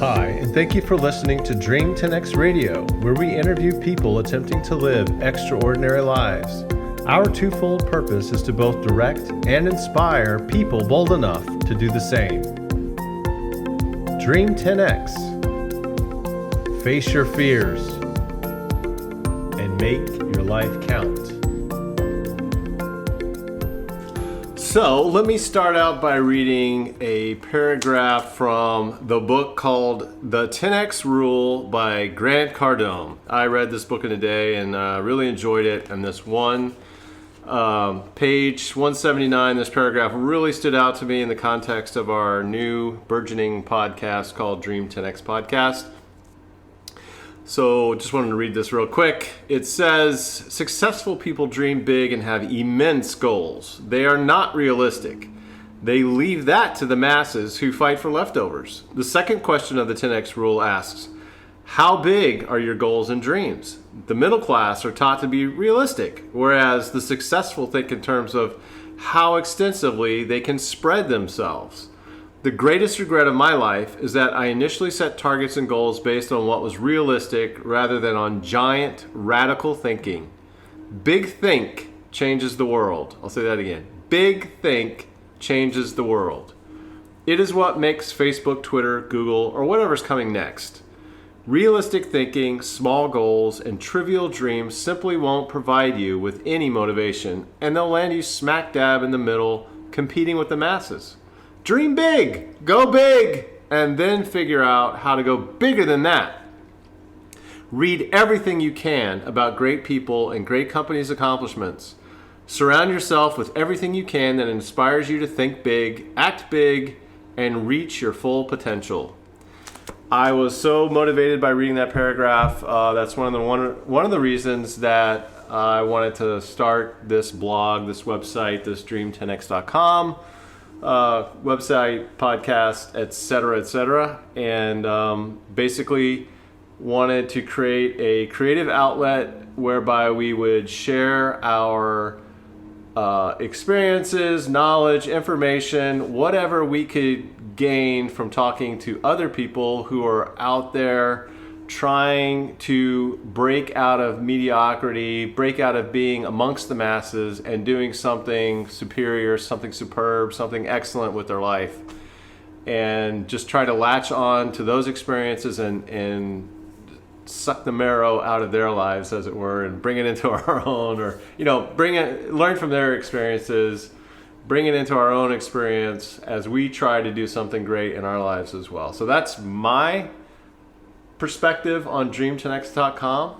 Hi, and thank you for listening to Dream 10X Radio, where we interview people attempting to live extraordinary lives. Our twofold purpose is to both direct and inspire people bold enough to do the same. Dream 10X. Face your fears and make your life count. So let me start out by reading a paragraph from the book called The 10X Rule by Grant Cardone. I read this book in a day and really enjoyed it. And this one, page 179, this paragraph really stood out to me in the context of our new burgeoning podcast called Dream 10X Podcast. So just wanted to read this real quick. It says, successful people dream big and have immense goals. They are not realistic. They leave that to the masses who fight for leftovers. The second question of the 10X rule asks, how big are your goals and dreams? The middle class are taught to be realistic, whereas the successful think in terms of how extensively they can spread themselves. The greatest regret of my life is that I initially set targets and goals based on what was realistic rather than on giant, radical thinking. Big think changes the world. I'll say that again. Big think changes the world. It is what makes Facebook, Twitter, Google, or whatever's coming next. Realistic thinking, small goals, and trivial dreams simply won't provide you with any motivation, and they'll land you smack dab in the middle, competing with the masses. Dream big, go big, and then figure out how to go bigger than that. Read everything you can about great people and great companies' accomplishments. Surround yourself with everything you can that inspires you to think big, act big, and reach your full potential. I was so motivated by reading that paragraph. That's one of the reasons that I wanted to start this blog, this website, this dream10x.com. Website, podcast, etc., and basically wanted to create a creative outlet whereby we would share our experiences, knowledge, information, whatever we could gain from talking to other people who are out there trying to break out of mediocrity, break out of being amongst the masses and doing something superior, something superb, something excellent with their life. And just try to latch on to those experiences and suck the marrow out of their lives, as it were, and bring it into our own, or, learn from their experiences, bring it into our own experience as we try to do something great in our lives as well. So that's my perspective on dream10x.com.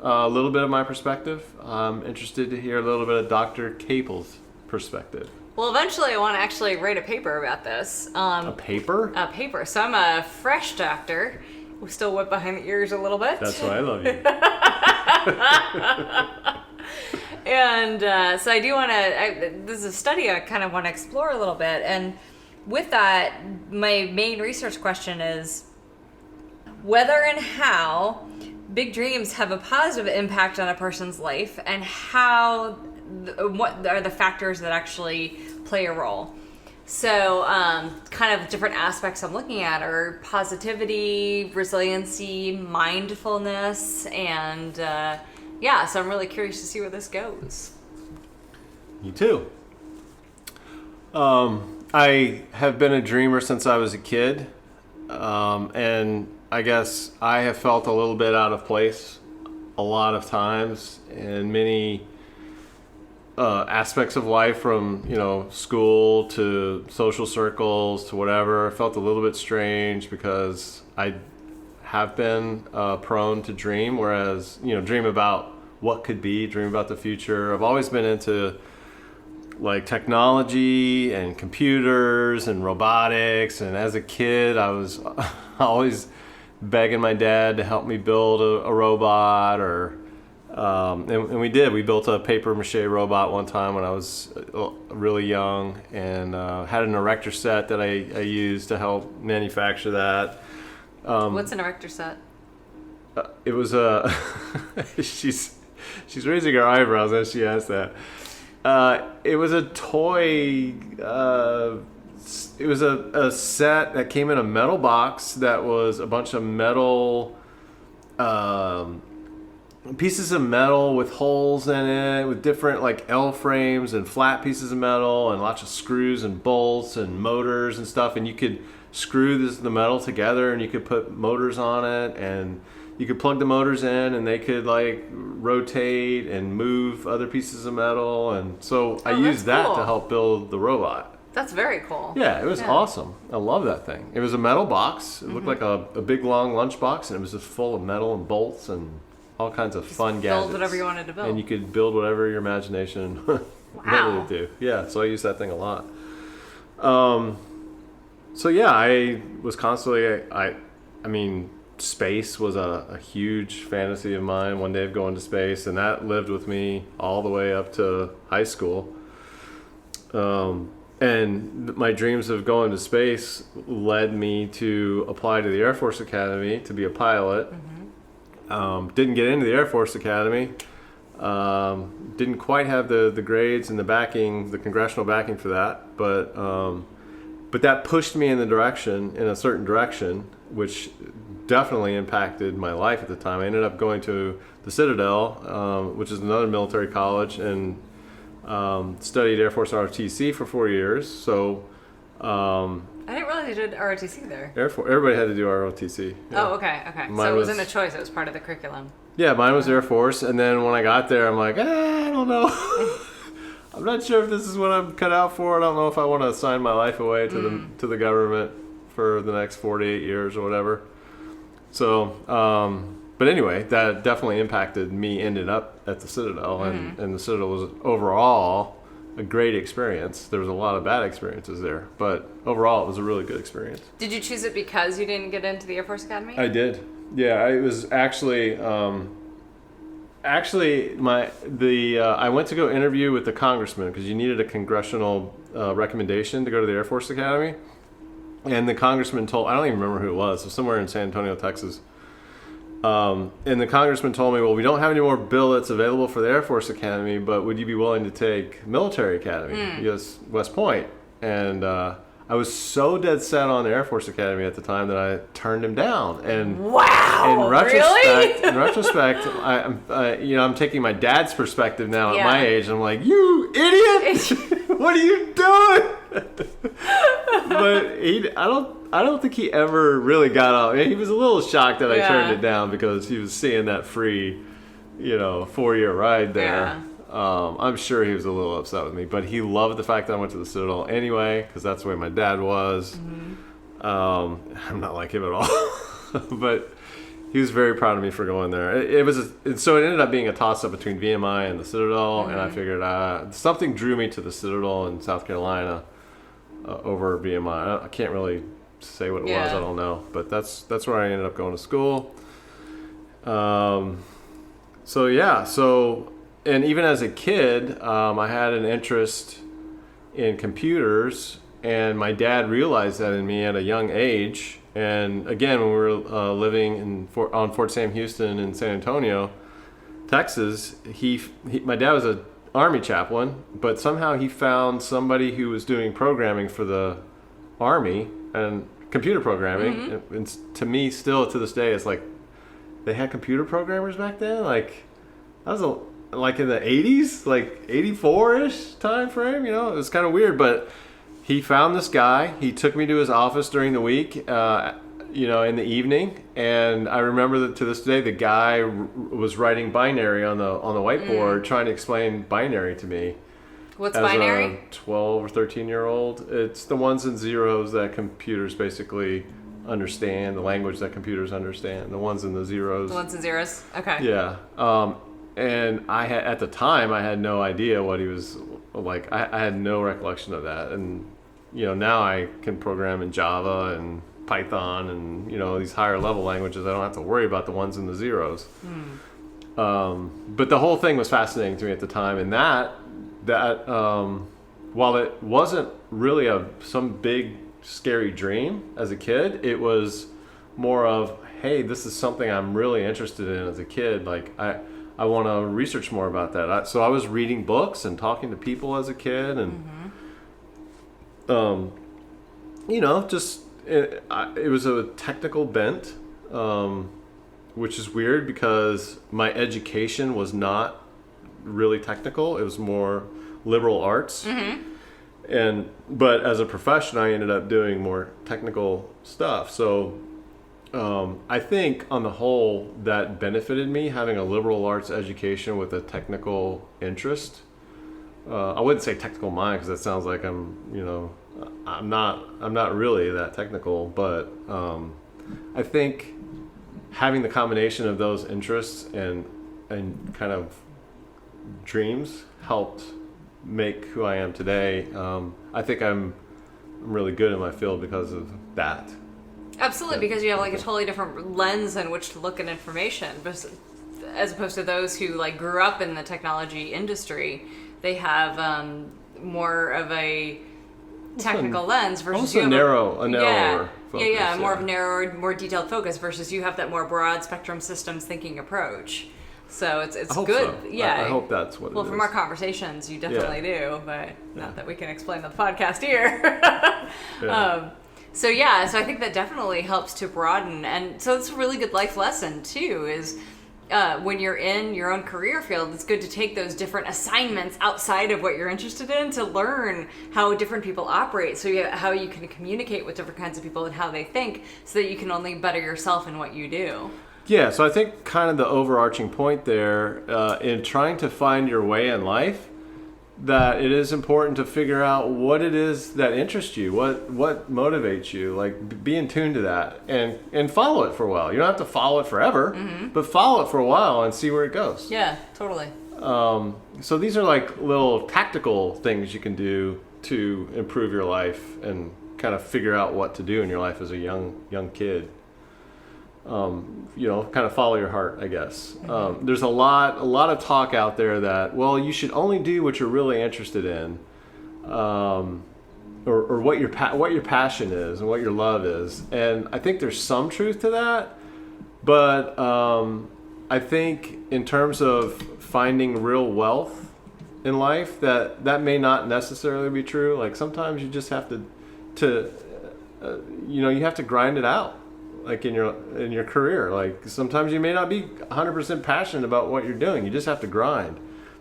A little bit of my perspective. I'm interested to hear a little bit of Dr. Capel's perspective. Well, eventually I want to actually write a paper about this. A paper? A paper. So I'm a fresh doctor. We're still wet behind the ears a little bit. That's why I love you. And so I do want to, this is a study I kind of want to explore a little bit. And with that, my main research question is, whether and how big dreams have a positive impact on a person's life, and what are the factors that actually play a role. So kind of different aspects I'm looking at are positivity, resiliency, mindfulness, and so I'm really curious to see where this goes. Me too. I have been a dreamer since I was a kid, and I guess I have felt a little bit out of place a lot of times in many aspects of life, from school to social circles to whatever. I felt a little bit strange because I have been prone to dream, whereas dream about what could be, dream about the future. I've always been into like technology and computers and robotics, and as a kid I was always begging my dad to help me build a robot, or and we did. We built a paper mache robot one time when I was really young, and had an erector set that I used to help manufacture that. What's an erector set? It was a she's raising her eyebrows as she asked that. It was a toy it was a set that came in a metal box that was a bunch of metal pieces of metal with holes in it, with different like L frames and flat pieces of metal and lots of screws and bolts and motors and stuff. And you could screw the metal together and you could put motors on it, and you could plug the motors in and they could like rotate and move other pieces of metal. And so I used that cool. to help build the robot. That's very cool. Yeah, it was awesome. I love that thing. It was a metal box. It looked like a big long lunch box, and it was just full of metal and bolts and all kinds of fun gadgets. Build whatever you wanted to build. And you could build whatever your imagination wanted to do. Yeah, so I use that thing a lot. So yeah, I was constantly, I mean, space was a huge fantasy of mine, one day of going to space, and that lived with me all the way up to high school. And my dreams of going to space led me to apply to the Air Force Academy to be a pilot. Didn't get into the Air Force Academy. Didn't quite have the grades and the backing, the congressional backing for that. But that pushed me in a certain direction, which definitely impacted my life at the time. I ended up going to the Citadel, which is another military college, and studied Air Force ROTC for 4 years. So I didn't realize you did ROTC there. Everybody had to do ROTC. Yeah. Oh, okay. So it wasn't a choice. It was part of the curriculum. Yeah, mine was Air Force. And then when I got there, I'm like, I don't know. I'm not sure if this is what I'm cut out for. I don't know if I want to sign my life away to the government for the next 48 years or whatever. So, but anyway, that definitely impacted me ending up at the Citadel. And the Citadel was overall a great experience. There was a lot of bad experiences there, but overall it was a really good experience. Did you choose it because you didn't get into the Air Force Academy? I did. Yeah, it was actually I went to go interview with the congressman because you needed a congressional recommendation to go to the Air Force Academy, and the congressman I don't even remember who it was. It was somewhere in San Antonio, Texas. And the congressman told me, well, we don't have any more billets available for the Air Force Academy, but would you be willing to take Military Academy, US West Point? And I was so dead set on the Air Force Academy at the time that I turned him down. And wow, in really? retrospect, I'm taking my dad's perspective now at my age. And I'm like, you idiot! What are you doing? But I don't think he ever really got out. He was a little shocked that I turned it down because he was seeing that free, 4-year ride there. Yeah. I'm sure he was a little upset with me, but he loved the fact that I went to the Citadel anyway, because that's the way my dad was. I'm not like him at all, but he was very proud of me for going there. So it ended up being a toss-up between VMI and the Citadel, and I figured something drew me to the Citadel in South Carolina over VMI. I can't really say what it was. I don't know, but that's where I ended up going to school. And even as a kid, I had an interest in computers, and my dad realized that in me at a young age. And again, when we were living on Fort Sam Houston in San Antonio, Texas, my dad was an Army chaplain, but somehow he found somebody who was doing programming for the Army and computer programming. And to me, still to this day, it's like they had computer programmers back then. Like that was like in the 80s, like 84-ish time frame. It was kind of weird, but he found this guy. He took me to his office during the week, in the evening, and I remember that to this day the guy was writing binary on the whiteboard, trying to explain binary to me. What's as binary? A 12 or 13-year-old. It's the ones and zeros that computers basically understand, the language that computers understand. The ones and the zeros. The ones and zeros. Okay. Yeah. And at the time I had no idea what he was like. I had no recollection of that. And now I can program in Java and Python and these higher level languages. I don't have to worry about the ones and the zeros. But the whole thing was fascinating to me at the time, and that while it wasn't really some big scary dream as a kid, it was more of, hey, this is something I'm really interested in as a kid. Like I want to research more about that. So I was reading books and talking to people as a kid, and just it was a technical bent, which is weird because my education was not really technical. It was more liberal arts. But as a profession, I ended up doing more technical stuff. So I think on the whole that benefited me, having a liberal arts education with a technical interest. I wouldn't say technical mind because that sounds like I'm not really that technical, but I think having the combination of those interests and kind of dreams helped make who I am today. I think I'm really good in my field because of that. Absolutely, because you have like a totally different lens in which to look at information, as opposed to those who like grew up in the technology industry. They have more of a technical lens versus also you have narrower focus. Yeah, more of a narrower, more detailed focus versus you have that more broad spectrum systems thinking approach. So it's good. So. Yeah, I hope that's what. Well, it from is. our conversations, you definitely do, but not that we can explain on the podcast here. So I think that definitely helps to broaden, and so it's a really good life lesson too. Is when you're in your own career field, it's good to take those different assignments outside of what you're interested in to learn how different people operate, so how you can communicate with different kinds of people and how they think, so that you can only better yourself in what you do. Yeah, so I think kind of the overarching point there in trying to find your way in life, that it is important to figure out what it is that interests you, what motivates you, like be in tune to that and follow it for a while. You don't have to follow it forever, but follow it for a while and see where it goes. Yeah, totally. So these are like little tactical things you can do to improve your life and kind of figure out what to do in your life as a young kid. Kind of follow your heart, I guess. There's a lot of talk out there that, well, you should only do what you're really interested in, or what your passion is and what your love is. And I think there's some truth to that, but I think in terms of finding real wealth in life, that may not necessarily be true. Like sometimes you just have to you have to grind it out. Like in your career, like sometimes you may not be 100% passionate about what you're doing. You just have to grind.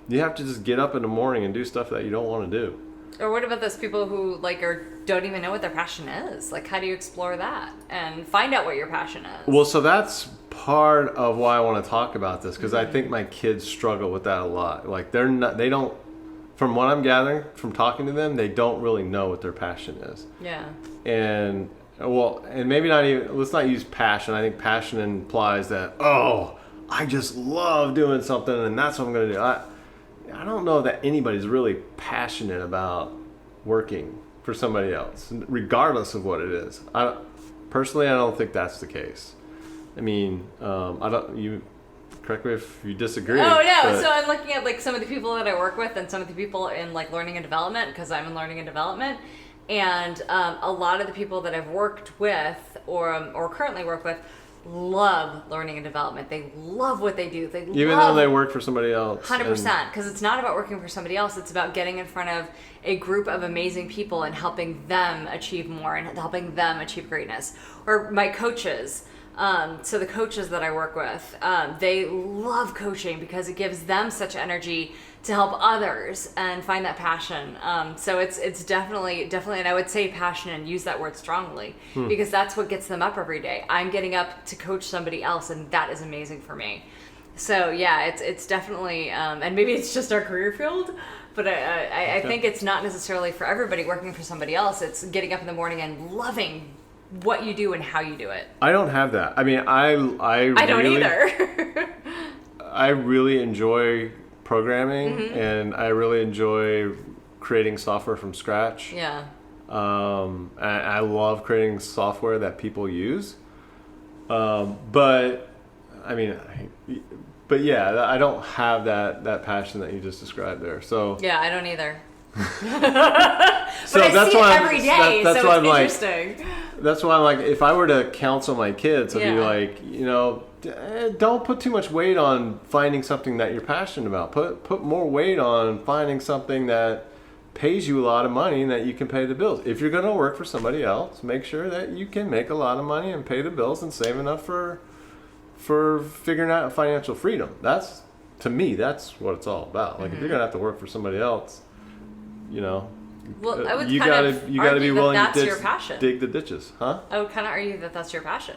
You have to just get up in the morning and do stuff that you don't want to do. Or what about those people who don't even know what their passion is? Like, how do you explore that and find out what your passion is? Well, so that's part of why I want to talk about this, because I think my kids struggle with that a lot. Like they don't, from what I'm gathering from talking to them, they don't really know what their passion is. Yeah. And maybe not even, let's not use passion. I think passion implies that, I just love doing something and that's what I'm going to do. I don't know that anybody's really passionate about working for somebody else, regardless of what it is. Personally, I don't think that's the case. I mean, you correct me if you disagree. Oh, no. So I'm looking at some of the people that I work with and some of the people in learning and development, because I'm in learning and development. And a lot of the people that I've worked with or currently work with love learning and development. They love what they do. Even though they work for somebody else. 100%. Because it's not about working for somebody else. It's about getting in front of a group of amazing people and helping them achieve more and helping them achieve greatness. Or my coaches. So the coaches that I work with, they love coaching because it gives them such energy to help others and find that passion. So it's definitely, and I would say passion and use that word strongly because that's what gets them up every day. I'm getting up to coach somebody else, and that is amazing for me. So yeah, it's definitely, and maybe it's just our career field, but I think it's not necessarily for everybody working for somebody else. It's getting up in the morning and loving what you do and how you do it. I don't have that. I mean, I don't either. I really enjoy programming and I really enjoy creating software from scratch. Yeah. I love creating software that people use. But I mean, I don't have that passion that you just described there. So yeah, I don't either. So but I that's see why it every day, that's so why it's I'm interesting. That's why I'm like, if I were to counsel my kids, I'd be like, don't put too much weight on finding something that you're passionate about. Put more weight on finding something that pays you a lot of money and that you can pay the bills. If you're going to work for somebody else, make sure that you can make a lot of money and pay the bills and save enough for figuring out financial freedom. That's, to me, that's what it's all about. Like, if you're going to have to work for somebody else, you know, Well, I would you kind gotta of you gotta be argue that willing that's to your passion. dig the ditches, huh? I would kind of argue that that's your passion.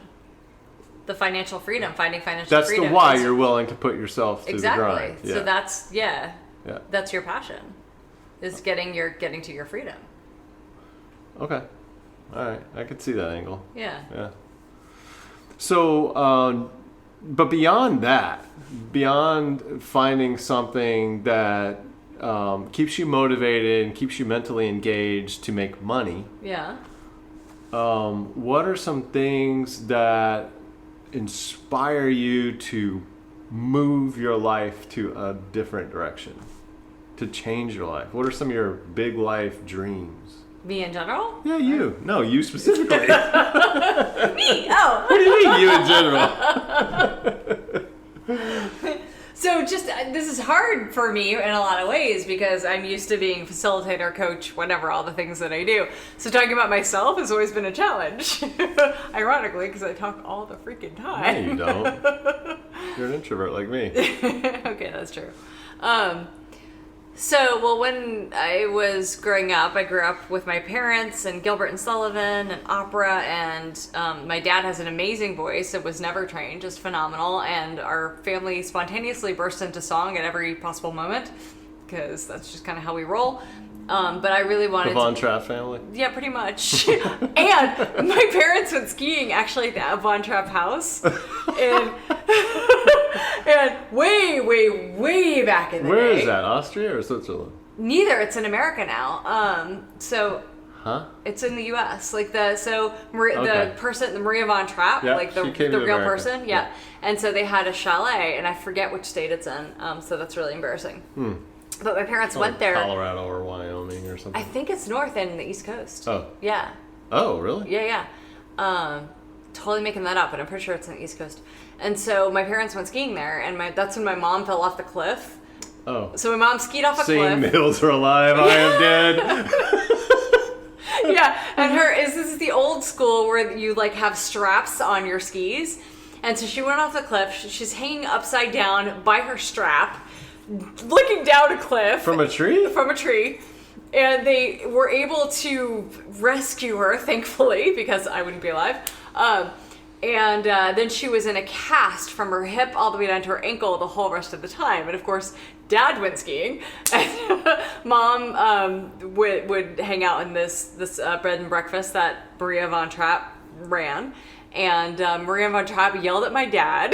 The financial freedom, finding financial That's freedom. the why is- you're willing to put yourself through exactly. the grind. Yeah. So that's yeah. that's your passion. Is getting to your freedom. Okay. All right. I could see that angle. Yeah. Yeah. So, but beyond that, beyond finding something that keeps you motivated and keeps you mentally engaged to make money, Yeah. what are some things that inspire you to move your life to a different direction, to change your life? What are some of your big life dreams? Me in general? Yeah, you. No, you specifically. Me. Oh. What do you mean, you in general? So just this is hard for me in a lot of ways because I'm used to being facilitator, coach, whatever, all the things that I do. So talking about myself has always been a challenge. Ironically, because I talk all the freaking time. No, you don't. You're an introvert like me. Okay, that's true. Well, when I was growing up, I grew up with my parents and Gilbert and Sullivan and opera, and my dad has an amazing voice. It was never trained, just phenomenal, and our family spontaneously burst into song at every possible moment, because that's just kind of how we roll. But I really wanted The Von Trapp family? Yeah, pretty much. And my parents went skiing actually at the Von Trapp house. And way back in the day. Where is that? Austria or Switzerland? Neither. It's in America now. Huh? It's in the U.S. Like the Okay. person, the Maria Von Trapp, Yeah, like the she came real to America. person. Yeah. And so they had a chalet, and I forget which state it's in. So that's really embarrassing. But my parents went there. Colorado or Wyoming or something? I think it's north and the East Coast. Oh. Yeah. Oh, really? Yeah. Totally making that up, but I'm pretty sure it's on the East Coast. And so my parents went skiing there, and that's when my mom fell off the cliff. Oh. So my mom skied off a Sing cliff. Mills are alive, I am dead. Yeah, and this is the old school where you like have straps on your skis. And so she went off the cliff. She's hanging upside down by her strap, looking down a cliff. From a tree? From a tree. And they were able to rescue her, thankfully, because I wouldn't be alive. And then she was in a cast from her hip all the way down to her ankle the whole rest of the time. And of course, Dad went skiing, and Mom would hang out in this bed and breakfast that Maria Von Trapp ran. And Maria Von Trapp yelled at my dad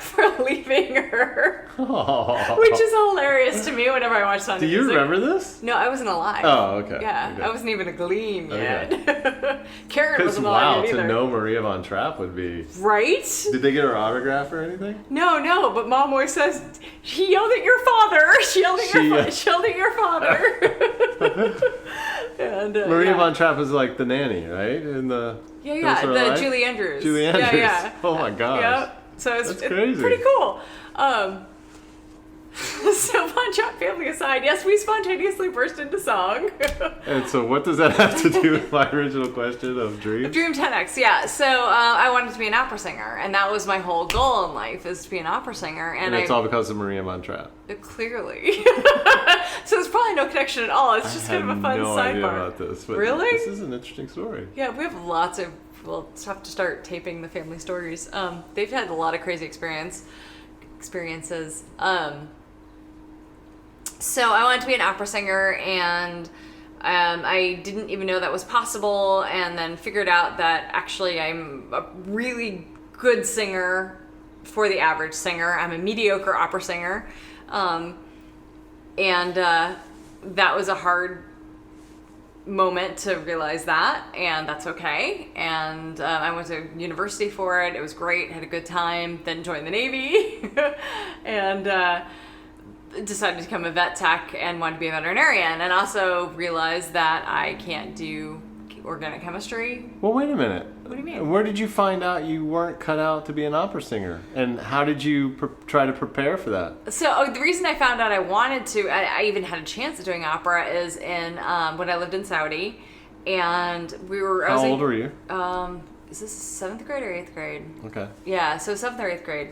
for leaving her, which is hilarious to me whenever I watch Sunday Do you Music. remember this? No, I wasn't alive. Oh, okay. Yeah, Okay. I wasn't even a gleam yet. Okay. Karen Because, wasn't wow, alive either. to know Maria Von Trapp would be... Right? Did they get her autograph or anything? No, but Mom always says, she yelled at your father. She yelled at your father. And, Maria yeah. Von Trapp is like the nanny, right? In the Yeah, Hills Are the Alive? Julie Andrews. Julie Andrews. Yeah. Oh my gosh. Yeah. So it's That's crazy. pretty cool. So Von Trapp family aside, yes, we spontaneously burst into song. And so what does that have to do with my original question of dreams? Dream 10X, yeah. So I wanted to be an opera singer, and that was my whole goal in life, is to be an opera singer. And it's all because of Maria Von Trapp. Clearly. So there's probably no connection at all. It's just kind of a fun no sidebar. idea about this, but Really? this is an interesting story. Yeah, we have lots of. We'll have to start taping the family stories. They've had a lot of crazy experiences. So I wanted to be an opera singer, and I didn't even know that was possible, and then figured out that actually I'm a really good singer for the average singer. I'm a mediocre opera singer. And that was a hard moment to realize that, and that's okay. And I went to university for it. It was great, had a good time, then joined the Navy, and decided to become a vet tech and wanted to be a veterinarian, and also realized that I can't do organic chemistry. Well, wait a minute. What do you mean? Where did you find out you weren't cut out to be an opera singer? And how did you try to prepare for that? So the reason I found out I wanted to, I even had a chance of doing opera, is in when I lived in Saudi, and we were. How old were you? Is this 7th grade or 8th grade? Okay. Yeah, so 7th or 8th grade.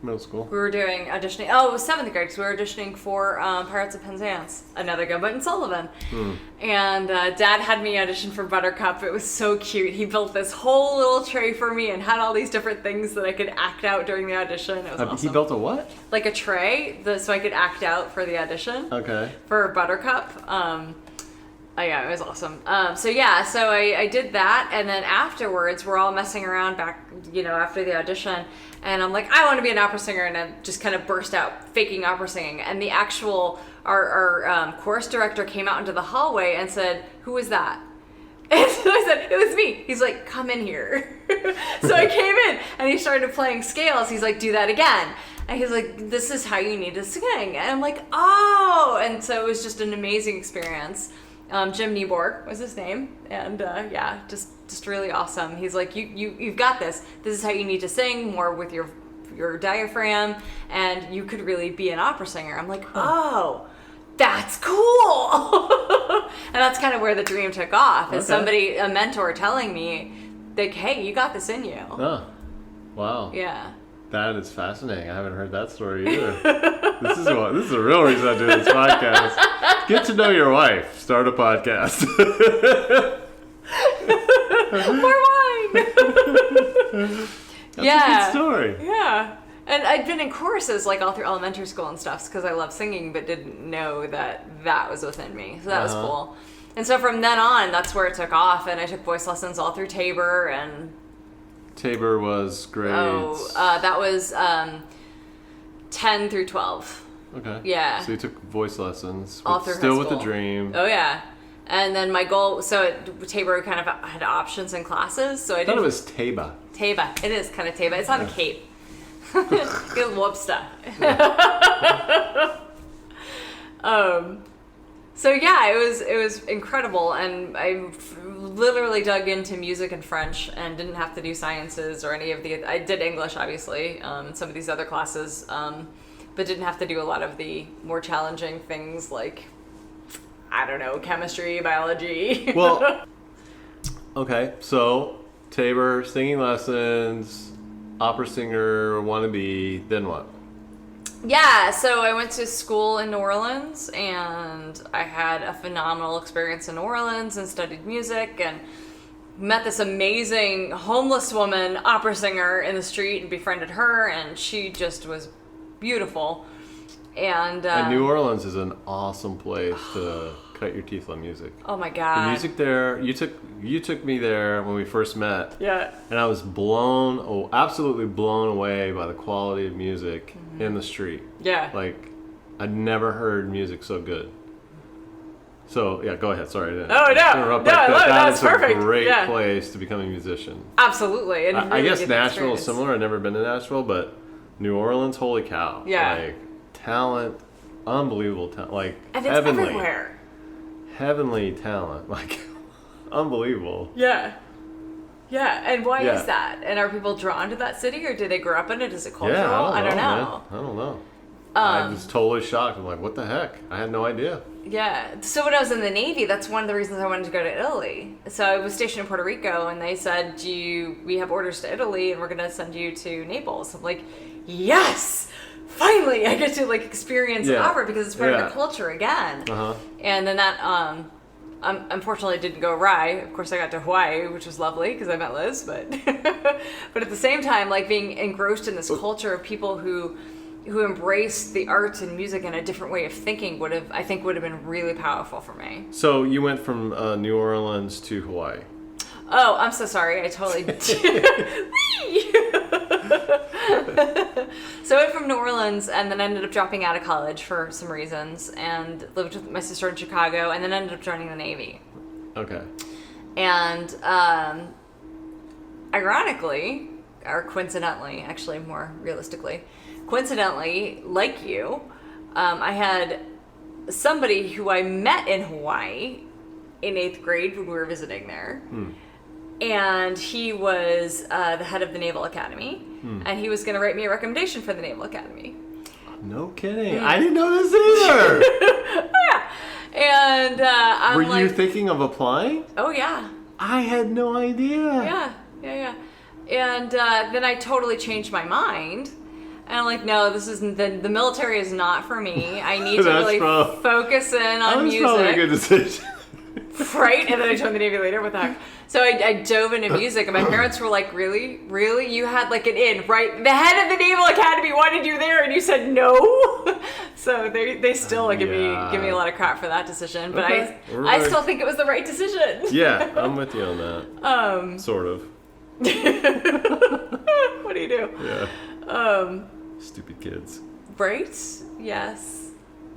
Middle school. We were doing auditioning. Oh, it was 7th grade because we were auditioning for Pirates of Penzance, another Gilbert and Sullivan. And Dad had me audition for Buttercup. It was so cute. He built this whole little tray for me and had all these different things that I could act out during the audition. It was awesome. He built a what? Like a tray, so I could act out for the audition. Okay. For Buttercup. Oh yeah, it was awesome. So I did that, and then afterwards, we're all messing around back, after the audition, and I'm like, I want to be an opera singer, and I just kind of burst out faking opera singing, and the actual, our chorus director came out into the hallway and said, "Who was that?" And so I said, "It was me." He's like, "Come in here." So I came in, and he started playing scales. He's like, "Do that again." And he's like, "This is how you need to sing." And I'm like, "Oh!" And so it was just an amazing experience. Jim Nieborg was his name, and just really awesome. He's like, you've got this. This is how you need to sing, more with your diaphragm, and you could really be an opera singer. I'm like, oh, that's cool. And that's kind of where the dream took off. Is a mentor telling me, like, hey, you got this in you. Oh, wow. Yeah. That is fascinating. I haven't heard that story either. This is the real reason I do this podcast. Get to know your wife. Start a podcast. More wine. That's a good story. Yeah. And I'd been in choruses like all through elementary school and stuff because I love singing, but didn't know that was within me. So that was cool. And so from then on, that's where it took off. And I took voice lessons all through Tabor. And Tabor was grades. that was 10 through 12. Okay. Yeah. So you took voice lessons. All through still high with the school. dream. Oh, yeah. And then my goal, Tabor kind of had options in classes. So I thought it was Taba. Taba. It is kind of Taba. It's on a cape. Good whoopsta. So yeah, it was incredible, and I literally dug into music and French, and didn't have to do sciences or any of the. I did English, obviously, some of these other classes, but didn't have to do a lot of the more challenging things like, I don't know, chemistry, biology. Well, okay, so Tabor, singing lessons, opera singer, wannabe, then what? Yeah, so I went to school in New Orleans, and I had a phenomenal experience in New Orleans and studied music and met this amazing homeless woman opera singer in the street and befriended her, and she just was beautiful. And New Orleans is an awesome place to cut your teeth on music. Oh my God. The music there, you took me there when we first met. Yeah. And I was absolutely blown away by the quality of music in the street. Yeah. Like, I'd never heard music so good. So, yeah, go ahead. Sorry. Oh, no. Interrupt No, like that. that's That is perfect. a great Yeah. place to become a musician. Absolutely. And I really guess get the Nashville is experience. similar. I've never been to Nashville, but New Orleans, holy cow. Yeah. Like, talent, unbelievable talent. Like, And it's heavenly. everywhere. Heavenly talent. Like, unbelievable. Yeah. Yeah, and why Yeah. is that? And are people drawn to that city, or do they grow up in it? Is it cultural? Yeah, I don't know. know. Man. I don't know. I was totally shocked. I'm like, what the heck? I had no idea. Yeah. So when I was in the Navy, that's one of the reasons I wanted to go to Italy. So I was stationed in Puerto Rico, and they said, we have orders to Italy, and we're going to send you to Naples. I'm like, yes! Finally, I get to experience opera because it's part of the culture again. Uh-huh. And then that unfortunately didn't go awry. Of course, I got to Hawaii, which was lovely because I met Liz. But but at the same time, being engrossed in this culture of people who embrace the arts and music in a different way of thinking would have been really powerful for me. So you went from New Orleans to Hawaii. Oh, I'm so sorry. I totally. So I went from New Orleans, and then ended up dropping out of college for some reasons, and lived with my sister in Chicago, and then ended up joining the Navy. Okay. And ironically, or coincidentally, actually more realistically, like you, I had somebody who I met in Hawaii in 8th grade when we were visiting there. And he was the head of the Naval Academy, and he was going to write me a recommendation for the Naval Academy. No kidding. I didn't know this either. Yeah. And I'm Were like, you thinking of applying? oh yeah. I had no idea. Yeah. And then I totally changed my mind. And I'm like, no, this isn't, the military is not for me. I need to really focus in on That was music. probably a good decision. Right? And then I joined the Navy later. What the heck? So I dove into music, and my parents were like, really? Really? You had like an in, right? The head of the Naval Academy wanted you there, and you said no? So they still like, give me a lot of crap for that decition. But Okay. I still think it was the right decision. Yeah, I'm with you on that. Sort of. What do you do? Yeah. Stupid kids. Right? Yes.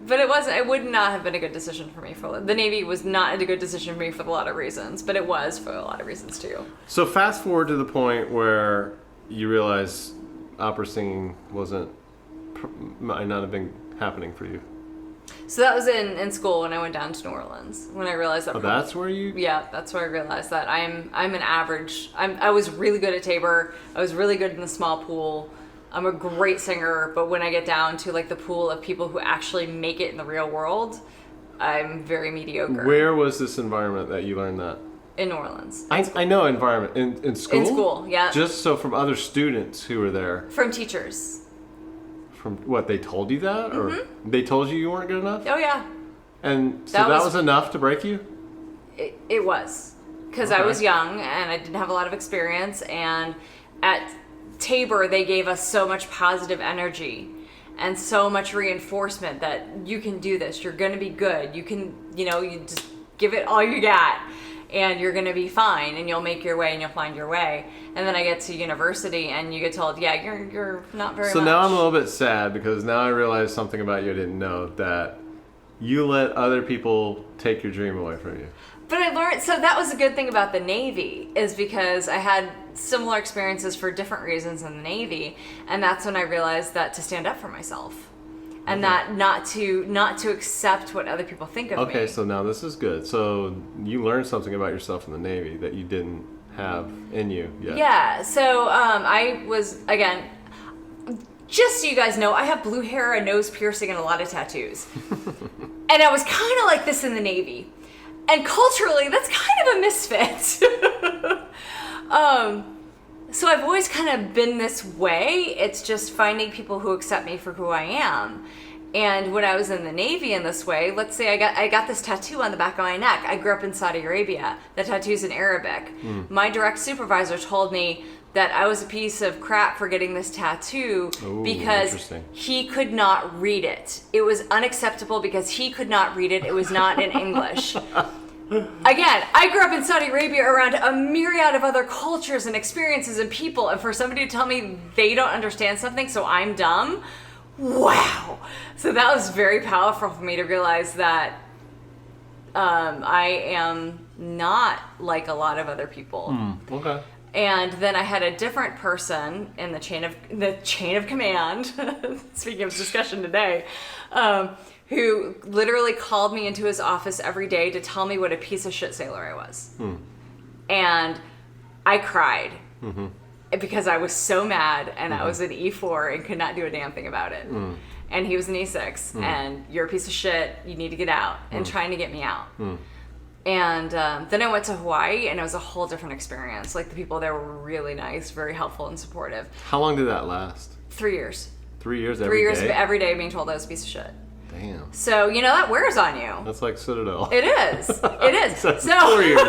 But it would not have been a good decision for me. The Navy was not a good decision for me for a lot of reasons, but it was for a lot of reasons too. So fast forward to the point where you realize opera singing might not have been happening for you. So that was in school when I went down to New Orleans, when I realized that. Oh, that's where you... Yeah, that's where I realized that I'm an average. I was really good at Tabor. I was really good in the small pool. I'm a great singer, but when I get down to like the pool of people who actually make it in the real world, I'm very mediocre. Where was this environment that you learned that? In New Orleans. I know environment. In school? In school, yeah. Just so from other students who were there. From teachers. From what, they told you that? Or they told you weren't good enough? Oh, yeah. And so that was enough to break you? It was. Because Okay. I was young and I didn't have a lot of experience. And at Tabor, they gave us so much positive energy and so much reinforcement that you can do this. You're going to be good. You can, you just give it all you got and you're going to be fine and you'll make your way and you'll find your way. And then I get to university and you get told, yeah, you're not very much. So now I'm a little bit sad because now I realize something about you I didn't know, that you let other people take your dream away from you. But I learned, so that was a good thing about the Navy, is because I had similar experiences for different reasons in the Navy, and that's when I realized that to stand up for myself, and that not to accept what other people think of me. Okay, so now this is good. So you learned something about yourself in the Navy that you didn't have in you yet. Yeah, so I was, again, just so you guys know, I have blue hair, a nose piercing, and a lot of tattoos. And I was kind of like this in the Navy. And culturally, that's kind of a misfit. So I've always kind of been this way. It's just finding people who accept me for who I am. And when I was in the Navy in this way, let's say I got this tattoo on the back of my neck. I grew up in Saudi Arabia. The tattoo's in Arabic. My direct supervisor told me that I was a piece of crap for getting this tattoo because he could not read it. It was unacceptable because he could not read it. It was not in English. Again, I grew up in Saudi Arabia around a myriad of other cultures and experiences and people, and for somebody to tell me they don't understand something, so I'm dumb, wow. So that was very powerful for me to realize that I am not like a lot of other people. Okay. And then I had a different person in the chain of command, speaking of discussion today, who literally called me into his office every day to tell me what a piece of shit sailor I was. And I cried because I was so mad, and I was an E4 and could not do a damn thing about it. And he was an E6, and you're a piece of shit, you need to get out, and trying to get me out. And then I went to Hawaii, and it was a whole different experience. Like, the people there were really nice, very helpful and supportive. How long did that last? 3 years. 3 years 3 years of every day being told I was a piece of shit. Damn. So, that wears on you. That's like Citadel. It is. It is. So 4 years.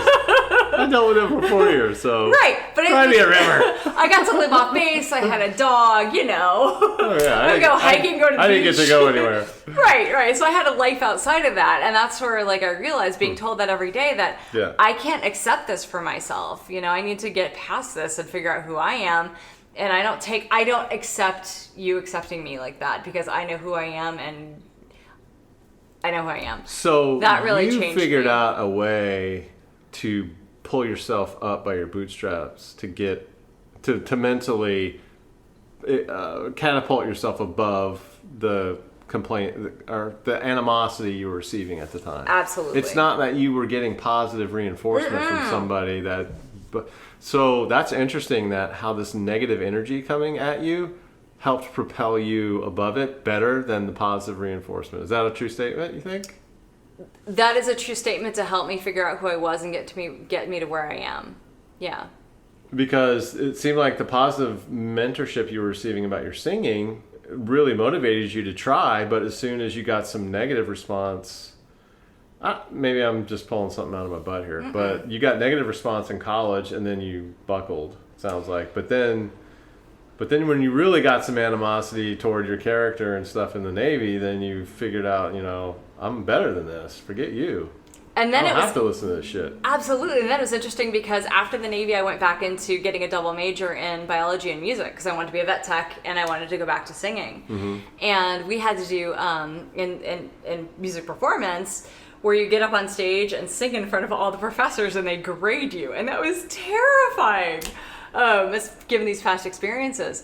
I dealt with him for 4 years, so... Right, but Try me a river. I got to live off base, I had a dog, Oh, yeah. I would go hiking, go to the beach. I didn't get to go anywhere. Right. So I had a life outside of that, and that's where, I realized, being told that every day, that I can't accept this for myself. I need to get past this and figure out who I am. And I don't accept you accepting me like that, because I know who I am, and I know who I am. So that really you changed figured me. out a way to pull yourself up by your bootstraps to get to mentally catapult yourself above the complaint or the animosity you were receiving at the time. Absolutely. It's not that you were getting positive reinforcement from somebody but so that's interesting that how this negative energy coming at you helped propel you above it better than the positive reinforcement. Is that a true statement, you think? That is a true statement to help me figure out who I was and get me to where I am. Yeah. Because it seemed like the positive mentorship you were receiving about your singing really motivated you to try, but as soon as you got some negative response, maybe I'm just pulling something out of my butt here, but you got negative response in college and then you buckled, sounds like. But then when you really got some animosity toward your character and stuff in the Navy, then you figured out, I'm better than this. Forget you. And then I don't have to listen to this shit. Absolutely. And that was interesting because after the Navy, I went back into getting a double major in biology and music because I wanted to be a vet tech and I wanted to go back to singing. And we had to do in music performance where you get up on stage and sing in front of all the professors and they grade you. And that was terrifying, given these past experiences.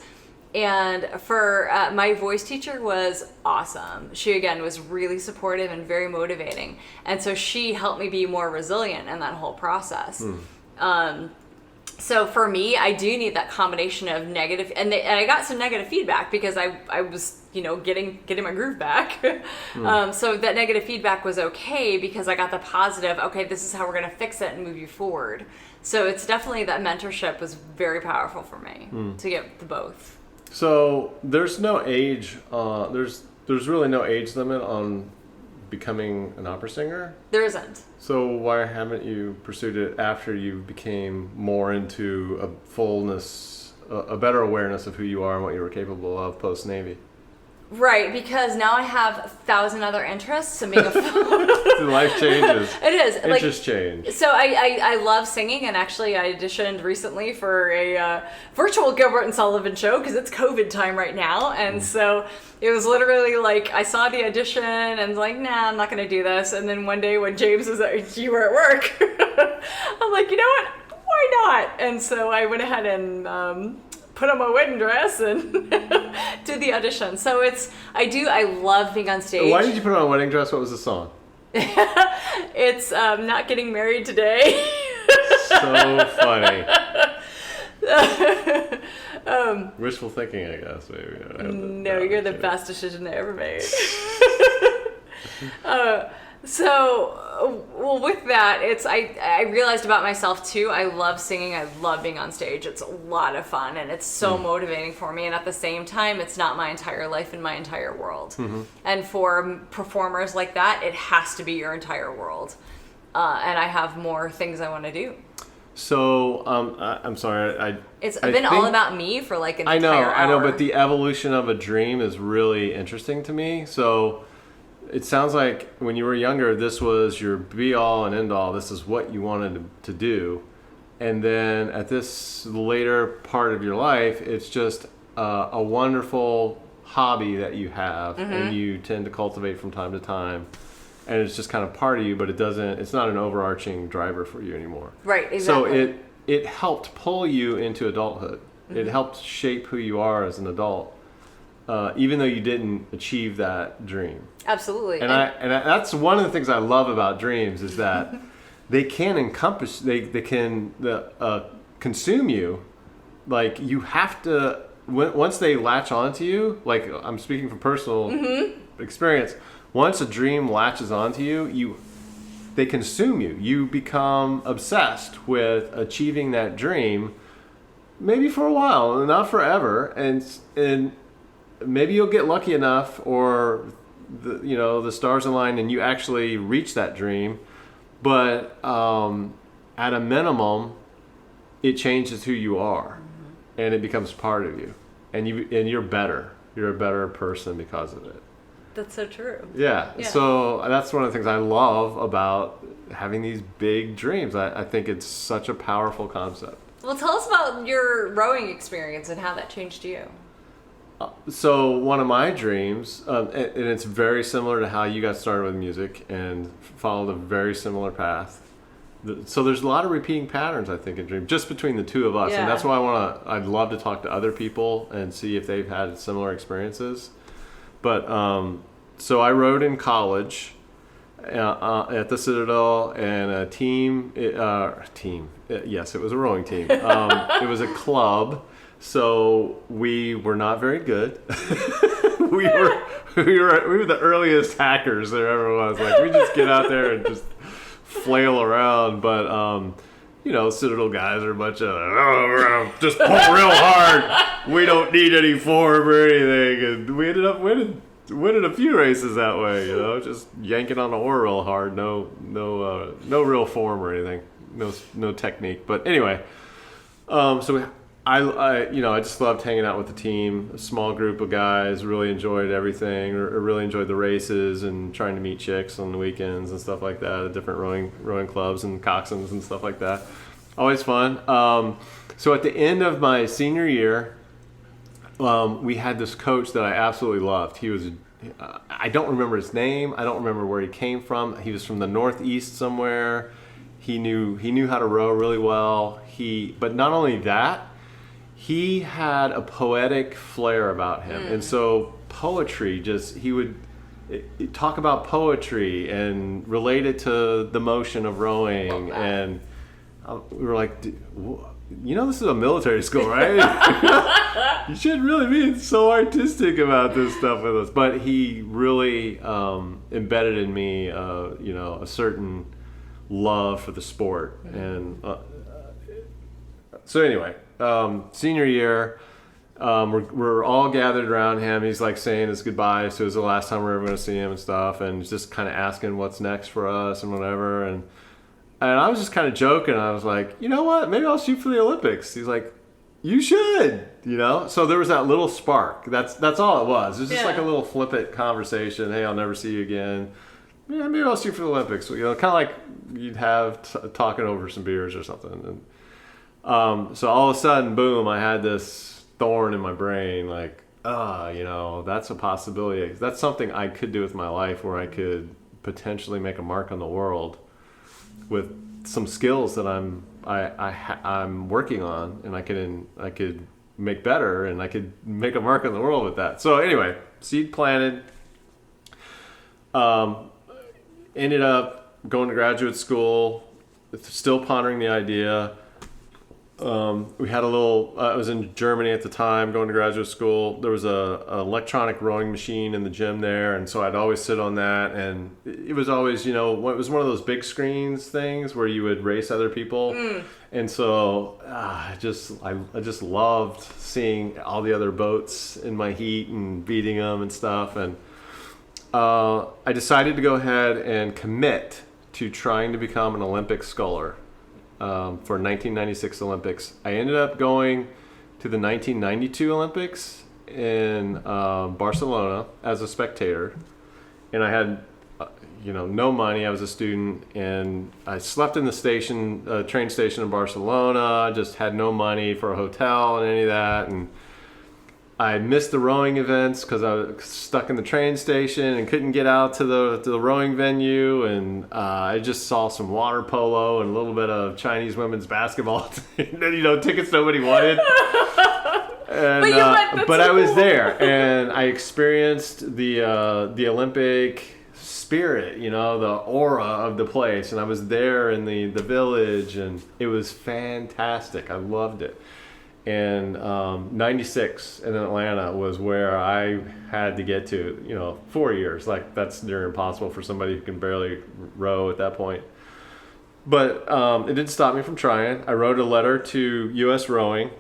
And for my voice teacher was awesome. She, again, was really supportive and very motivating. And so she helped me be more resilient in that whole process. So for me, I do need that combination of negative, and I got some negative feedback because I was, getting my groove back. So that negative feedback was okay because I got the positive, okay, this is how we're going to fix it and move you forward. So it's definitely that mentorship was very powerful for me to get the both. So there's no age. There's really no age limit on becoming an opera singer. There isn't. So why haven't you pursued it after you became more into a fullness, a better awareness of who you are and what you were capable of post Navy? Right, because now I have 1,000 other interests and being a life changes. It is. Interests change. So I love singing, and actually I auditioned recently for a virtual Gilbert and Sullivan show because it's COVID time right now, and so it was literally like I saw the audition and was like, nah, I'm not going to do this. And then one day when James was you were at work, I'm like, you know what? Why not? And so I went ahead and put on my wedding dress and did the audition. So I love being on stage. Why did you put on a wedding dress? What was the song? It's Not Getting Married Today. So funny. Wishful thinking, I guess. Maybe. No, you're the best decision I ever made. Well, with that, I realized about myself too. I love singing. I love being on stage. It's a lot of fun and it's so motivating for me. And at the same time, it's not my entire life and my entire world. And for performers like that, it has to be your entire world. And I have more things I want to do. So, I'm sorry. It's been all about me for like an entire hour. I know, but the evolution of a dream is really interesting to me. So, it sounds like when you were younger, this was your be-all and end-all. This is what you wanted to do. And then at this later part of your life, it's just a wonderful hobby that you have and you tend to cultivate from time to time. And it's just kind of part of you, but it's not an overarching driver for you anymore. Right, exactly. So it helped pull you into adulthood. It helped shape who you are as an adult. Even though you didn't achieve that dream. Absolutely. And that's one of the things I love about dreams is that they can encompass, they can consume you. Like you have to, once they latch onto you, like I'm speaking from personal experience, once a dream latches onto you, they consume you. You become obsessed with achieving that dream, maybe for a while, not forever, and maybe you'll get lucky enough or the stars align and you actually reach that dream, but at a minimum it changes who you are and it becomes part of you and you're better. You're a better person because of it. That's so true. Yeah. So that's one of the things I love about having these big dreams. I think it's such a powerful concept. Well, tell us about your rowing experience and how that changed you. So one of my dreams, and it's very similar to how you got started with music and followed a very similar path. So there's a lot of repeating patterns, I think, in dreams, just between the two of us. Yeah. And that's why I'd love to talk to other people and see if they've had similar experiences. But so I rowed in college at the Citadel, and a team. Yes, it was a rowing team. It was a club, so we were not very good. we were the earliest hackers there ever was. Like, we just get out there and just flail around, but. Citadel guys are a bunch of, we're gonna just pull real hard. We don't need any form or anything. And we ended up winning a few races that way, just yanking on the oar real hard. No real form or anything. No technique. But anyway, so I just loved hanging out with the team. A small group of guys, really enjoyed everything. Really enjoyed the races and trying to meet chicks on the weekends and stuff like that at different rowing clubs and coxswains and stuff like that. Always fun. So at the end of my senior year, we had this coach that I absolutely loved. He was, I don't remember his name. I don't remember where he came from. He was from the Northeast somewhere. He knew how to row really well. But not only that, he had a poetic flair about him. And so poetry, he would talk about poetry and relate it to the motion of rowing. And we were like, this is a military school, right? You shouldn't really be so artistic about this stuff with us. But he really embedded in me, a certain love for the sport. And so anyway, senior year, we're all gathered around him. He's like saying his goodbyes, so it was the last time we were ever going to see him and stuff, and he's just kind of asking what's next for us and whatever. And I was just kind of joking. I was like, you know what? Maybe I'll shoot for the Olympics. He's like, you should, So there was that little spark. That's all it was. It was just like a little flippant conversation. Hey, I'll never see you again. Yeah, maybe I'll shoot for the Olympics. Kind of like you'd have talking over some beers or something. And so all of a sudden, boom, I had this thorn in my brain, like, that's a possibility. That's something I could do with my life, where I could potentially make a mark on the world with some skills that I'm working on, and I could make better, and I could make a mark on the world with that. So anyway, seed planted. Ended up going to graduate school, still pondering the idea. We had I was in Germany at the time, going to graduate school. There was an electronic rowing machine in the gym there, and so I'd always sit on that. And it was always, it was one of those big screens things where you would race other people. And so I just loved seeing all the other boats in my heat and beating them and stuff. And I decided to go ahead and commit to trying to become an Olympic sculler. For 1996 Olympics. I ended up going to the 1992 Olympics in Barcelona as a spectator, and I had no money. I was a student, and I slept in the train station in Barcelona. Just had no money for a hotel and any of that, and I missed the rowing events because I was stuck in the train station and couldn't get out to the rowing venue. And I just saw some water polo and a little bit of Chinese women's basketball. Tickets nobody wanted. And, but I was there, and I experienced the Olympic spirit, the aura of the place. And I was there in the village, and it was fantastic. I loved it. And 96 in Atlanta was where I had to get to, 4 years. Like, that's near impossible for somebody who can barely row at that point. But it didn't stop me from trying. I wrote a letter to U.S. Rowing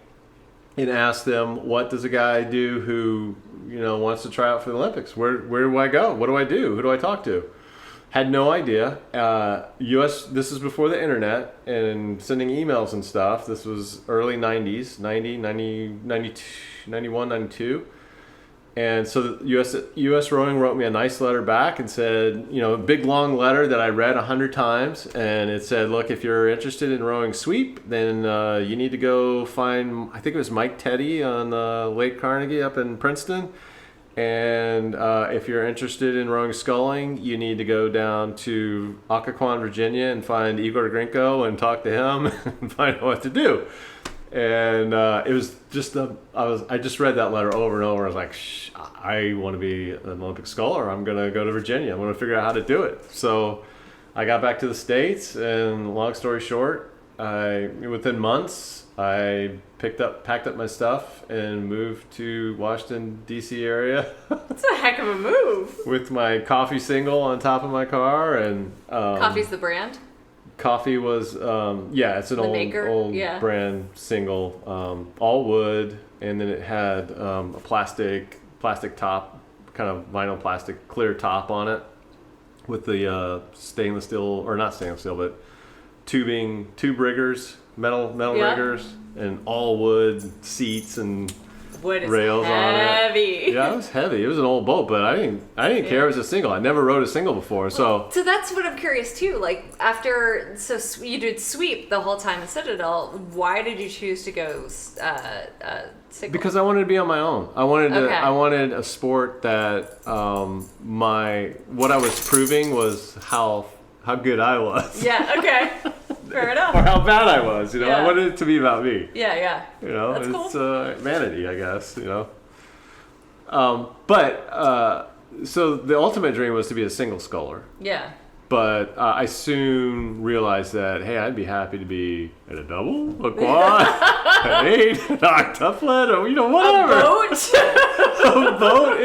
and asked them, what does a guy do who, wants to try out for the Olympics? Where do I go? What do I do? Who do I talk to? Had no idea. This is before the internet and sending emails and stuff. This was early 90s, 90, 92, 91, 92. And so the US Rowing wrote me a nice letter back and said, a big long letter that I read 100 times. And it said, look, if you're interested in rowing sweep, then you need to go find, I think it was Mike Teddy on Lake Carnegie up in Princeton. And if you're interested in rowing sculling, you need to go down to Occoquan, Virginia, and find Igor Grinko and talk to him and find out what to do. And it was just I just read that letter over and over. I was like, I want to be an Olympic sculler. I'm gonna go to Virginia. I'm gonna figure out how to do it. So I got back to the States, and long story short, within months I packed up my stuff and moved to Washington D.C. area. That's a heck of a move. With my Coffee single on top of my car, and Coffee's the brand. Coffee was, it's an old brand single, all wood, and then it had a plastic top, kind of vinyl plastic clear top on it, with the stainless steel, or not stainless steel, but tube riggers, metal riggers, and all wood seats and Wood is rails heavy. on it. Yeah, it was heavy. It was an old boat, but I didn't care. It was a single. I never rode a single before, so that's what I'm curious too. Like you did sweep the whole time at Citadel. Why did you choose to go single? because I wanted to be on my own. I wanted a sport that what I was proving was how good I was. Yeah. Okay. Fair enough. Or how bad I was. Yeah. I wanted it to be about me. Yeah. That's it's cool. Vanity, I guess. So the ultimate dream was to be a single sculler. Yeah. But I soon realized that, hey, I'd be happy to be in a double, a quad, an 8, an octuplet, or whatever. A boat. A boat,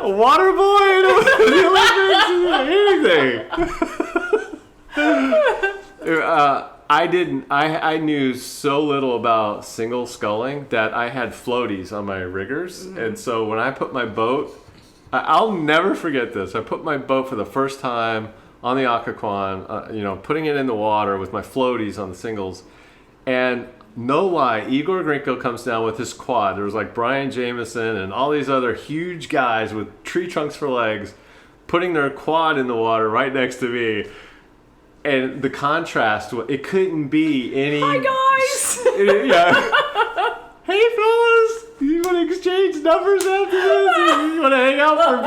a water boy, the Olympics, anything. I knew so little about single sculling that I had floaties on my riggers, and so when I put my boat, I'll never forget this. I put my boat for the first time on the Occoquan, putting it in the water with my floaties on the singles, and no lie, Igor Grinko comes down with his quad. There was like Brian Jameson and all these other huge guys with tree trunks for legs, putting their quad in the water right next to me. And the contrast, it couldn't be any... Hi, guys! Yeah. Hey, fellas! You want to exchange numbers after this? You want to hang out for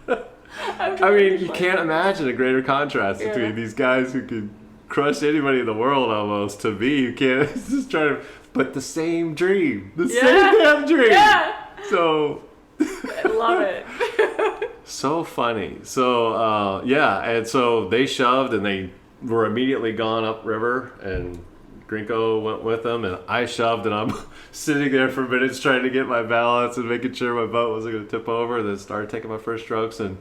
beers? I mean, you can't imagine a greater contrast between these guys who could crush anybody in the world almost to me who can't. Just trying to... But the same dream. The same damn dream. Yeah. So... I love it. So funny. So, and so they shoved and they were immediately gone upriver, and Grinko went with them, and I shoved, and I'm sitting there for minutes trying to get my balance and making sure my boat wasn't going to tip over, and then started taking my first strokes, and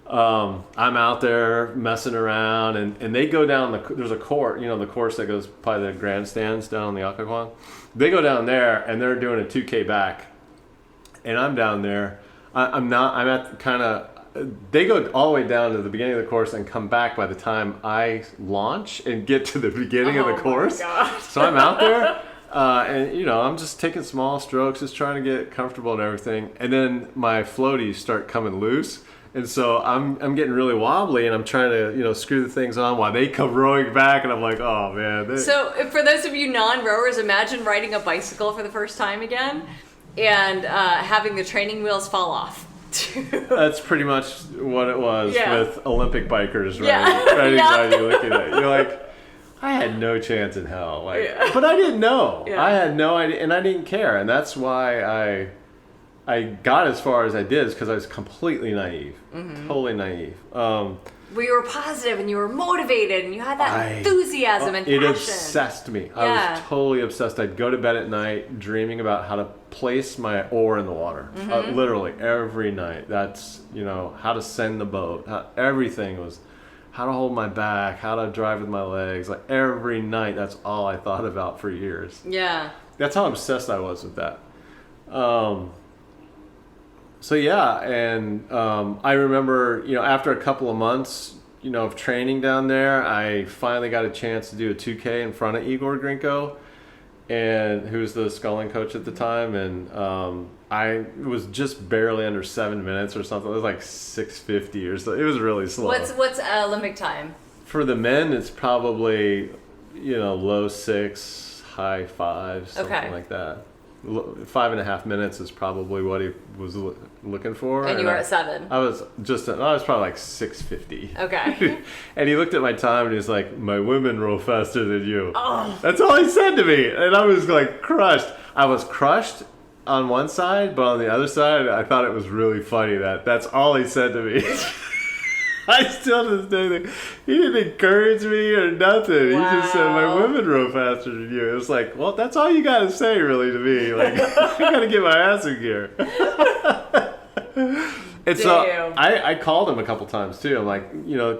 I'm out there messing around, and they go down there's a court, the course that goes by the grandstands down on the Occoquan. They go down there, and they're doing a 2K back, and I'm down there. I'm at kind of, they go all the way down to the beginning of the course and come back by the time I launch and get to the beginning of the course. So I'm out there, and I'm just taking small strokes, just trying to get comfortable and everything. And then my floaties start coming loose. And so I'm getting really wobbly, and I'm trying to, screw the things on while they come rowing back, and I'm like, oh man. So for those of you non-rowers, imagine riding a bicycle for the first time again. And having the training wheels fall off. That's pretty much what it was with Olympic bikers riding by you looking at it. You're like, I had no chance in hell. But I didn't know. Yeah. I had no idea, and I didn't care. And that's why I got as far as I did, is because I was completely naive. Mm-hmm. Totally naive. Well, you were positive and you were motivated and you had that enthusiasm and passion. It obsessed me. I was totally obsessed. I'd go to bed at night dreaming about how to place my oar in the water. Mm-hmm. Literally every night. That's, how to send the boat. Everything was how to hold my back, how to drive with my legs. Like every night, that's all I thought about for years. Yeah. That's how obsessed I was with that. So and I remember, after a couple of months, of training down there, I finally got a chance to do a 2K in front of Igor Grinko, and who was the sculling coach at the time, and I was just barely under 7 minutes or something. It was like 6:50 or so. It was really slow. What's Olympic time? For the men, it's probably low 6, high 5, something like that. 5.5 minutes is probably what he was looking for. And you were at 7. I was probably like 6:50. Okay. And he looked at my time and he's like, "My women roll faster than you." Oh. That's all he said to me, and I was like crushed. I was crushed on one side, but on the other side, I thought it was really funny that that's all he said to me. I still to this day think he didn't encourage me or nothing. Wow. He just said, "My women row faster than you." It was like, well, that's all you got to say, really, to me. Like, I got to get my ass in gear. And so I called him a couple times too. I'm like,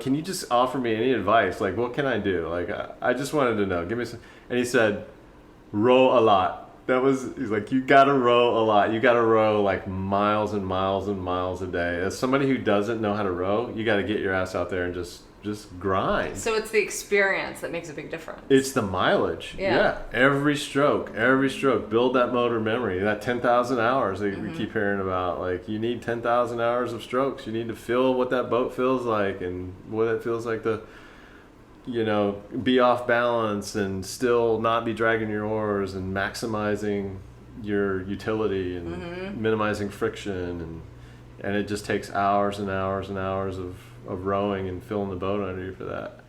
can you just offer me any advice? Like, what can I do? Like, I just wanted to know. Give me some. And he said, row a lot. He's like, you gotta row a lot. You gotta row like miles and miles and miles a day. As somebody who doesn't know how to row, you gotta get your ass out there and just grind. So it's the experience that makes a big difference. It's the mileage. Yeah. Every stroke. Build that motor memory. That 10,000 hours that we keep hearing about. Like, you need 10,000 hours of strokes. You need to feel what that boat feels like and what it feels like to, be off balance and still not be dragging your oars and maximizing your utility and minimizing friction. And it just takes hours and hours and hours of rowing and filling the boat under you for that.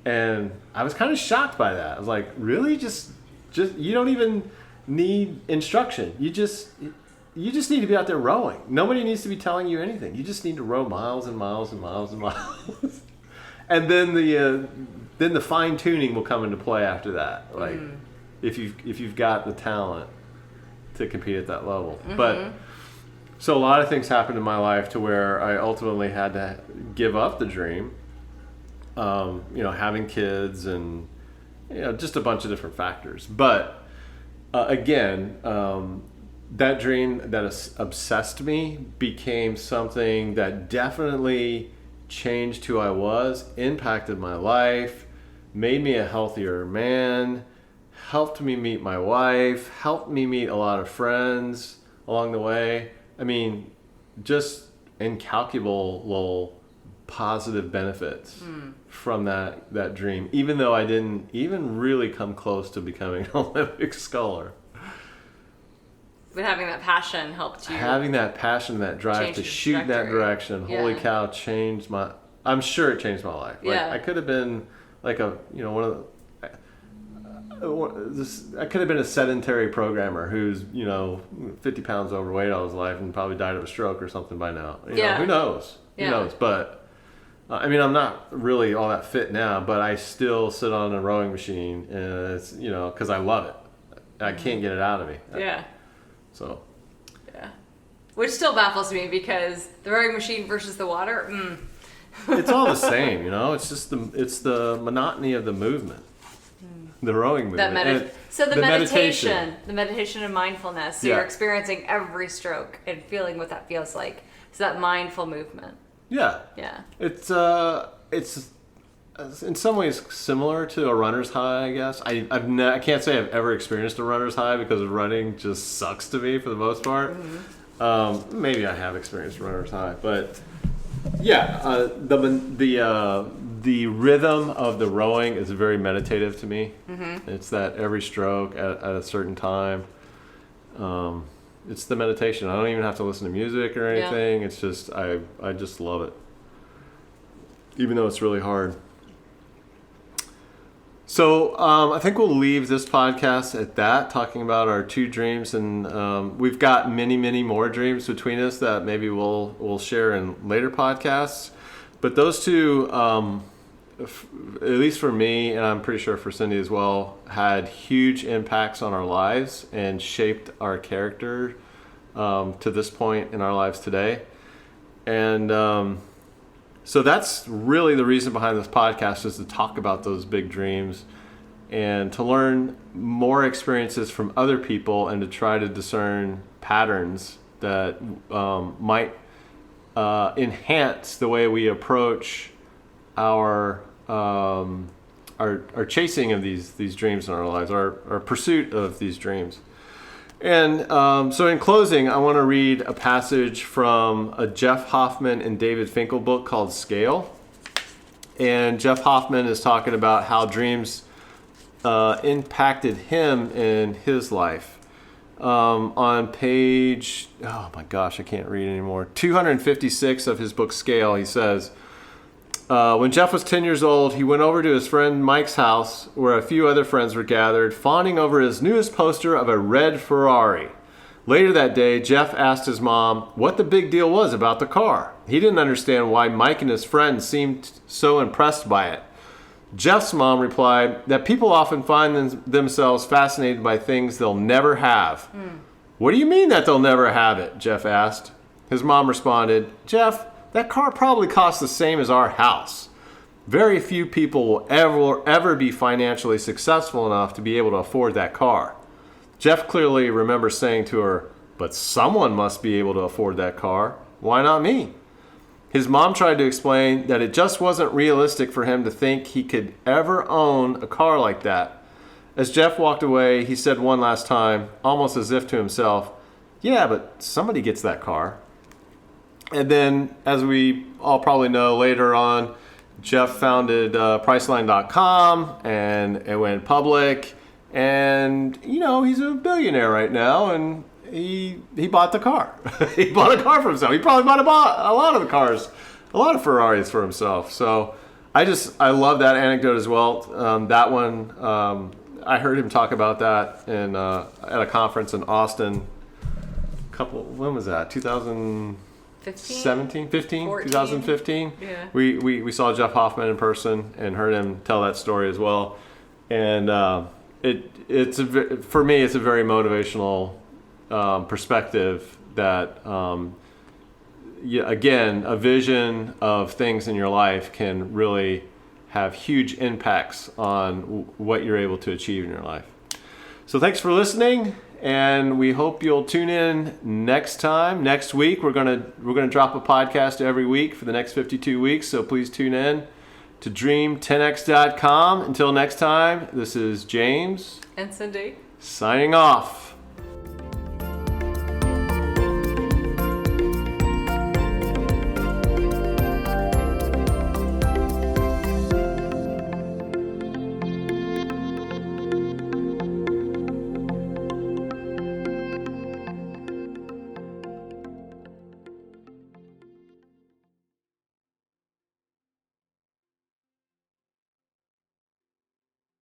And I was kind of shocked by that. I was like, really? Just you don't even need instruction. You just need to be out there rowing. Nobody needs to be telling you anything. You just need to row miles and miles and miles and miles. And then the fine tuning will come into play after that. Like, if you've got the talent to compete at that level. But so a lot of things happened in my life to where I ultimately had to give up the dream. Having kids and just a bunch of different factors. But again, that dream that obsessed me became something that definitely changed who I was, impacted my life, made me a healthier man, helped me meet my wife, helped me meet a lot of friends along the way. I mean, just incalculable positive benefits from that dream, even though I didn't even really come close to becoming an Olympic sculler. But having that passion helped you. Having that passion, that drive to shoot in that direction, holy cow, I'm sure it changed my life. Like, I could have been like I could have been a sedentary programmer who's, 50 pounds overweight all his life and probably died of a stroke or something by now. Who knows? Who knows? But, I'm not really all that fit now, but I still sit on a rowing machine and it's, because I love it. I can't get it out of me. So. Yeah. Which still baffles me because the rowing machine versus the water, It's all the same, It's just the monotony of the movement, the rowing movement. The meditation and mindfulness. So you're experiencing every stroke and feeling what that feels like. It's that mindful movement. Yeah. Yeah. It's in some ways similar to a runner's high, I guess. I can't say I've ever experienced a runner's high because running just sucks to me for the most part. Maybe I have experienced runner's high, but. Yeah, the rhythm of the rowing is very meditative to me. It's that every stroke at a certain time. It's the meditation. I don't even have to listen to music or anything. It's just I just love it, even though it's really hard. So I think we'll leave this podcast at that, talking about our 2 dreams, and we've got many, many more dreams between us that maybe we'll share in later podcasts. But those 2, at least for me, and I'm pretty sure for Cindy as well, had huge impacts on our lives and shaped our character to this point in our lives today. And so that's really the reason behind this podcast, is to talk about those big dreams and to learn more experiences from other people and to try to discern patterns that might enhance the way we approach our chasing of these dreams in our lives, our pursuit of these dreams. And so in closing, I want to read a passage from a Jeff Hoffman and David Finkel book called Scale. And Jeff Hoffman is talking about how dreams impacted him in his life. on page, oh my gosh, I can't read anymore, 256 of his book Scale, he says, when Jeff was 10 years old, he went over to his friend Mike's house where a few other friends were gathered, fawning over his newest poster of a red Ferrari. Later that day, Jeff asked his mom what the big deal was about the car. He didn't understand why Mike and his friends seemed so impressed by it. Jeff's mom replied that people often find themselves fascinated by things they'll never have. What do you mean that they'll never have it? Jeff asked. His mom responded, Jeff, that car probably costs the same as our house. Very few people will ever be financially successful enough to be able to afford that car. Jeff clearly remembers saying to her, but someone must be able to afford that car. Why not me? His mom tried to explain that it just wasn't realistic for him to think he could ever own a car like that. As Jeff walked away, he said one last time, almost as if to himself, yeah, but somebody gets that car. And then, as we all probably know, later on, Jeff founded Priceline.com, and it went public. And, you know, he's a billionaire right now, and he bought the car. He bought a car for himself. He probably bought a lot of the cars, a lot of Ferraris for himself. So I love that anecdote as well. That one, I heard him talk about that at a conference in Austin. When was that? 2017, 2015. Yeah. We saw Jeff Hoffman in person and heard him tell that story as well. And for me, it's a very motivational perspective that, again, a vision of things in your life can really have huge impacts on what you're able to achieve in your life. So thanks for listening, and we hope you'll tune in next time. Next week, we're gonna drop a podcast every week for the next 52 weeks. So please tune in to dream10x.com. Until next time, this is James And Cindy. signing off.